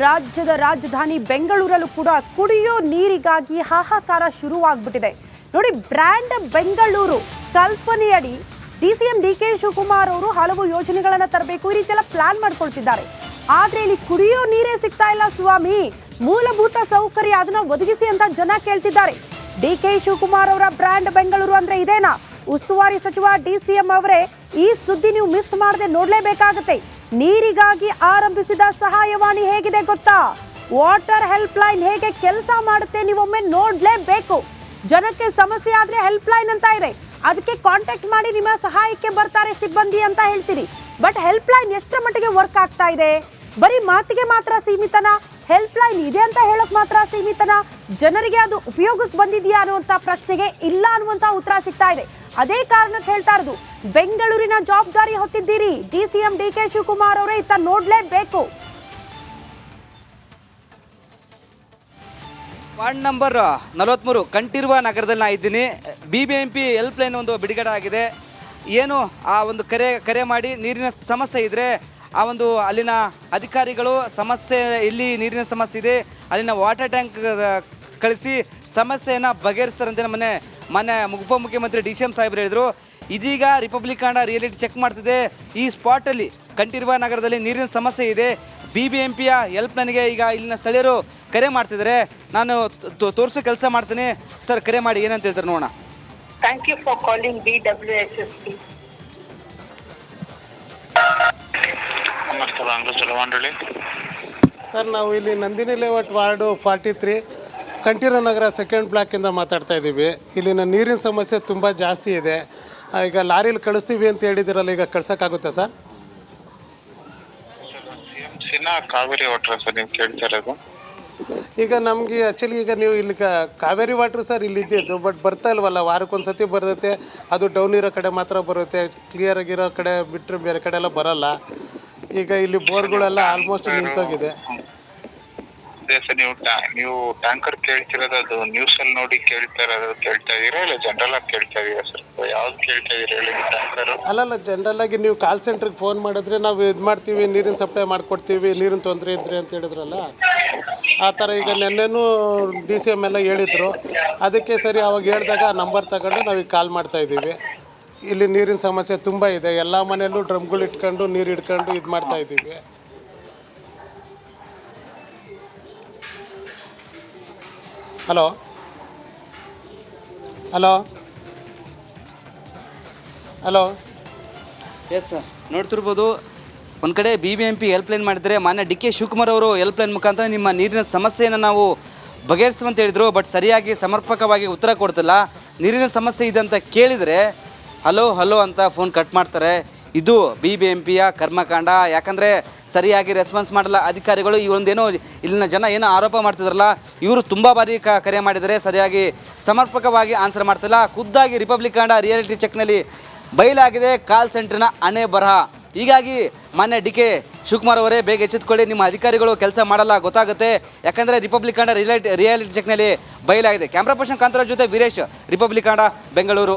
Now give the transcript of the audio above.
ರಾಜ್ಯದ ರಾಜಧಾನಿ ಬೆಂಗಳೂರಲ್ಲೂ ಕೂಡ ಕುಡಿಯೋ ನೀರಿಗಾಗಿ ಹಾಹಾಕಾರ ಶುರುವಾಗ್ಬಿಟ್ಟಿದೆ ನೋಡಿ. ಬ್ರ್ಯಾಂಡ್ ಬೆಂಗಳೂರು ಕಲ್ಪನೆಯಡಿ ಡಿಸಿಎಂ ಡಿಕೆ ಶಿವಕುಮಾರ್ ಅವರು ಹಲವು ಯೋಜನೆಗಳನ್ನು ತರಬೇಕು, ಈ ರೀತಿ ಎಲ್ಲ ಪ್ಲಾನ್ ಮಾಡ್ಕೊಳ್ತಿದ್ದಾರೆ. ಆದ್ರೆ ಇಲ್ಲಿ ಕುಡಿಯೋ ನೀರೇ ಸಿಗ್ತಾ ಇಲ್ಲ ಸ್ವಾಮಿ, ಮೂಲಭೂತ ಸೌಕರ್ಯ ಅದನ್ನ ಒದಗಿಸಿ ಅಂತ ಜನ ಕೇಳ್ತಿದ್ದಾರೆ. ಡಿಕೆ ಶಿವಕುಮಾರ್ ಅವರ ಬ್ರ್ಯಾಂಡ್ ಬೆಂಗಳೂರು ಅಂದ್ರೆ ಇದೇನಾ? ಉಸ್ತುವಾರಿ ಸಚಿವ ಡಿಸಿಎಂ ಅವರೇ, ಈ ಸುದ್ದಿ ನೀವು ಮಿಸ್ ಮಾಡದೆ ನೋಡ್ಲೇಬೇಕಾಗತ್ತೆ. ನೀರಿಗಾಗಿ ಆರಂಭಿಸಿದ ಸಹಾಯವಾಣಿ ಹೇಗಿದೆ ಗೊತ್ತಾ? ವಾಟರ್ ಹೆಲ್ಪ್ ಲೈನ್ ಹೇಗೆ ಕೆಲಸ ಮಾಡುತ್ತೆ ನೀವೊಮ್ಮೆ ನೋಡ್ಲೇಬೇಕು. ಜನಕ್ಕೆ ಸಮಸ್ಯೆ ಆದ್ರೆ ಹೆಲ್ಪ್ ಲೈನ್ ಅಂತ ಇದೆ, ಅದಕ್ಕೆ ಕಾಂಟ್ಯಾಕ್ಟ್ ಮಾಡಿ ನಿಮ್ಮ ಸಹಾಯಕ್ಕೆ ಬರ್ತಾರೆ ಸಿಬ್ಬಂದಿ ಅಂತ ಹೇಳ್ತೀರಿ. ಬಟ್ ಹೆಲ್ಪ್ ಲೈನ್ ಎಷ್ಟರ ಮಟ್ಟಿಗೆ ವರ್ಕ್ ಆಗ್ತಾ ಇದೆ? ಬರೀ ಮಾತಿಗೆ ಮಾತ್ರ ಸೀಮಿತನ? ಹೆಲ್ಪ್ ಲೈನ್ ಇದೆ ಅಂತ ಹೇಳಕ್ ಮಾತ್ರ ಸೀಮಿತನ? ಜನರಿಗೆ ಅದು ಉಪಯೋಗಕ್ಕೆ ಬಂದಿದೆಯಾ ಅನ್ನುವಂತ ಪ್ರಶ್ನೆಗೆ ಇಲ್ಲ ಅನ್ನುವಂತ ಉತ್ತರ ಸಿಗ್ತಾ ಇದೆ. ಅದೇ ಕಾರಣಕ್ಕೆ ಹೇಳ್ತಾ ಇರೋದು, ಬೆಂಗಳೂರಿನ ಜವಾಬ್ದಾರಿ ಹೊತ್ತಿದ್ದೀರಿ, ಡಿಸಿಎಂ ಡಿಕೆ ಶಿವಕುಮಾರ್ ಅವರೇ ಇತ್ತ ನೋಡ್ಲೇಬೇಕು. ವಾರ್ಡ್ ನಂಬರ್ 43 ಕಂಠೀರವ ನಗರದಲ್ಲಿ ನಾನು ಇದ್ದೀನಿ. BBMP ಹೆಲ್ಪ್ ಲೈನ್ ಒಂದು ಬಿಡುಗಡೆ ಆಗಿದೆ. ಏನು ಆ ಒಂದು ಕರೆ ಮಾಡಿ ನೀರಿನ ಸಮಸ್ಯೆ ಇದ್ದರೆ ಆ ಒಂದು ಅಲ್ಲಿನ ಅಧಿಕಾರಿಗಳು ಸಮಸ್ಯೆ, ಇಲ್ಲಿ ನೀರಿನ ಸಮಸ್ಯೆ ಇದೆ, ಅಲ್ಲಿನ ವಾಟರ್ ಟ್ಯಾಂಕ್ ಕಳಿಸಿ ಸಮಸ್ಯೆಯನ್ನು ಬಗೆಹರಿಸ್ತಾರಂತೆ ಮೊನ್ನೆ ಉಪಮುಖ್ಯಮಂತ್ರಿ DCM ಸಾಹೇಬ್ರು ಹೇಳಿದರು. ಇದೀಗ ರಿಪಬ್ಲಿಕ್ ಕಾಂಡ ರಿಯಾಲಿಟಿ ಚೆಕ್ ಮಾಡ್ತಿದೆ. ಈ ಸ್ಪಾಟಲ್ಲಿ ಕಂಠೀರವ ನಗರದಲ್ಲಿ ನೀರಿನ ಸಮಸ್ಯೆ ಇದೆ. BBMPಯ ಹೆಲ್ಪ್ ಲೈನ್ಗೆ ಈಗ ಇಲ್ಲಿನ ಸ್ಥಳೀಯರು ಕರೆ ಮಾಡ್ತಿದ್ದಾರೆ. ನಾನು ತೋರಿಸೋ ಕೆಲಸ ಮಾಡ್ತೀನಿ. ಸರ್, ಕರೆ ಮಾಡಿ ಏನಂತ ಹೇಳ್ತಾರೆ ನೋಡೋಣ. Thank you for calling BWSSP. Sir, ನಾವು ಇಲ್ಲಿ Nandini layout ward 43 Kanteerava Nagar second ಬ್ಲಾಕಿಂದ ಮಾತಾಡ್ತಾ ಇದ್ದೀವಿ. ಇಲ್ಲಿನ ನೀರಿನ ಸಮಸ್ಯೆ ತುಂಬ ಜಾಸ್ತಿ ಇದೆ. ಈಗ ಲಾರಿಲಿ ಕಳಿಸ್ತೀವಿ ಅಂತ ಹೇಳಿದಿರಲ್ಲ, ಈಗ ಕಳ್ಸೋಕ್ಕಾಗುತ್ತಾ ಸರ್? ಕಾವೇರಿ ವಾಟರ್ ಸರ್ ನೀವು ಕೇಳ್ತಾ ಇರೋದು? ಈಗ ನಮಗೆ ಆ್ಯಕ್ಚುಲಿ ಈಗ ನೀವು ಇಲ್ಲಿ ಕಾವೇರಿ ವಾಟ್ರ್ ಸರ್ ಇಲ್ಲಿ ಇದ್ದಿದ್ದು, ಬಟ್ ಬರ್ತಾ ಇಲ್ವಲ್ಲ, ವಾರಕ್ಕೊಂದ್ಸತಿ ಬರುತ್ತೆ. ಅದು ಡೌನ್ ಇರೋ ಕಡೆ ಮಾತ್ರ ಬರುತ್ತೆ, ಕ್ಲಿಯರ್ ಆಗಿರೋ ಕಡೆ ಬಿಟ್ಟರೆ ಬೇರೆ ಕಡೆ ಎಲ್ಲ ಬರಲ್ಲ. ಈಗ ಇಲ್ಲಿ ಬೋರ್ಗಳೆಲ್ಲ ಆಲ್ಮೋಸ್ಟ್ ನಿಂತೋಗಿದೆ. ಅದೇ ಸರ್, ನೀವು ಟ್ಯಾಂಕರ್ ಕೇಳ್ತಿರೋದು ಅದು ನ್ಯೂಸ್ ಅಲ್ಲಿ ನೋಡಿ ಕೇಳ್ತಾ ಇದೀರಾ ಇಲ್ಲ ಜನರಲ್ ಆಗಿ ಕೇಳ್ತಾ ಇದೀರಾ ಸರ್? ಯಾವ್ದು ಕೇಳ್ತಾ ಇದೀರಾ ಹೇಳಿ ಟ್ಯಾಂಕರ್? ಅಲ್ಲಲ್ಲ, ಜನರಲ್ ಆಗಿ ನೀವು ಕಾಲ್ ಸೆಂಟ್ರಿಗೆ ಫೋನ್ ಮಾಡಿದ್ರೆ ನಾವು ಇದು ಮಾಡ್ತೀವಿ, ನೀರಿನ ಸಪ್ಲೈ ಮಾಡಿಕೊಡ್ತೀವಿ, ನೀರಿನ ತೊಂದರೆ ಇದ್ರೆ ಅಂತ ಹೇಳಿದ್ರಲ್ಲ, ಆ ಥರ. ಈಗ ನೆನ್ನೆನೂ DCM ಎಲ್ಲ ಹೇಳಿದರು. ಅದಕ್ಕೆ ಸರಿ ಅವಾಗ ಹೇಳಿದಾಗ ನಂಬರ್ ತಗೊಂಡು ನಾವೀಗ ಕಾಲ್ ಮಾಡ್ತಾಯಿದ್ದೀವಿ. ಇಲ್ಲಿ ನೀರಿನ ಸಮಸ್ಯೆ ತುಂಬ ಇದೆ. ಎಲ್ಲ ಮನೆಯಲ್ಲೂ ಡ್ರಮ್ಗಳು ಇಟ್ಕೊಂಡು ನೀರು ಇಟ್ಕೊಂಡು ಇದು ಮಾಡ್ತಾಯಿದ್ದೀವಿ. Hello hello hello yes sir, ನೋಡ್ತಿರ್ಬೋದು. ಒಂದು ಕಡೆ BBMP ಹೆಲ್ಪ್ ಲೈನ್ ಮಾಡಿದರೆ ಮಾನ್ಯ DK ಶಿವಕುಮಾರ್ ಅವರು ಹೆಲ್ಪ್ ಲೈನ್ ಮುಖಾಂತರ ನಿಮ್ಮ ನೀರಿನ ಸಮಸ್ಯೆಯನ್ನು ನಾವು ಬಗೆಹರಿಸುವಂತ ಹೇಳಿದರು. ಬಟ್ ಸರಿಯಾಗಿ ಸಮರ್ಪಕವಾಗಿ ಉತ್ತರ ಕೊಡ್ತಿಲ್ಲ. ನೀರಿನ ಸಮಸ್ಯೆ ಇದೆ ಅಂತ ಕೇಳಿದರೆ ಹಲೋ ಅಂತ ಫೋನ್ ಕಟ್ ಮಾಡ್ತಾರೆ. ಇದು BBMPಯ ಕರ್ಮಕಾಂಡ. ಯಾಕಂದರೆ ಸರಿಯಾಗಿ ರೆಸ್ಪಾನ್ಸ್ ಮಾಡಲ್ಲ ಅಧಿಕಾರಿಗಳು. ಈ ಒಂದೇನೋ ಇಲ್ಲಿನ ಜನ ಏನೋ ಆರೋಪ ಮಾಡ್ತಿದ್ರಲ್ಲ, ಇವರು ತುಂಬ ಬಾರಿ ಕರೆ ಮಾಡಿದರೆ ಸರಿಯಾಗಿ ಸಮರ್ಪಕವಾಗಿ ಆನ್ಸರ್ ಮಾಡ್ತಿಲ್ಲ. ಖುದ್ದಾಗಿ ರಿಪಬ್ಲಿಕ್ ಕಾಂಡ ರಿಯಾಲಿಟಿ ಚೆಕ್ನಲ್ಲಿ ಬಯಲಾಗಿದೆ ಕಾಲ್ ಸೆಂಟ್ರಿನ ಹಣೆ ಬರಹ. ಹೀಗಾಗಿ ಮಾನ್ಯ DK ಶಿವಕುಮಾರ್ ಅವರೇ, ಬೇಗ ಎಚ್ಚೆತ್ಕೊಳ್ಳಿ. ನಿಮ್ಮ ಅಧಿಕಾರಿಗಳು ಕೆಲಸ ಮಾಡಲ್ಲ ಗೊತ್ತಾಗುತ್ತೆ. ಯಾಕಂದರೆ ರಿಪಬ್ಲಿಕ್ ಕಾಂಡ ರಿಯಾಲಿಟಿ ಚೆಕ್ನಲ್ಲಿ ಬಯಲಾಗಿದೆ. ಕ್ಯಾಮ್ರಾ ಪರ್ಸನ್ ಕಾಂತರಾಜ್ ಜೊತೆ ವೀರೇಶ್, ರಿಪಬ್ಲಿಕ್ ಕಾಂಡ ಬೆಂಗಳೂರು.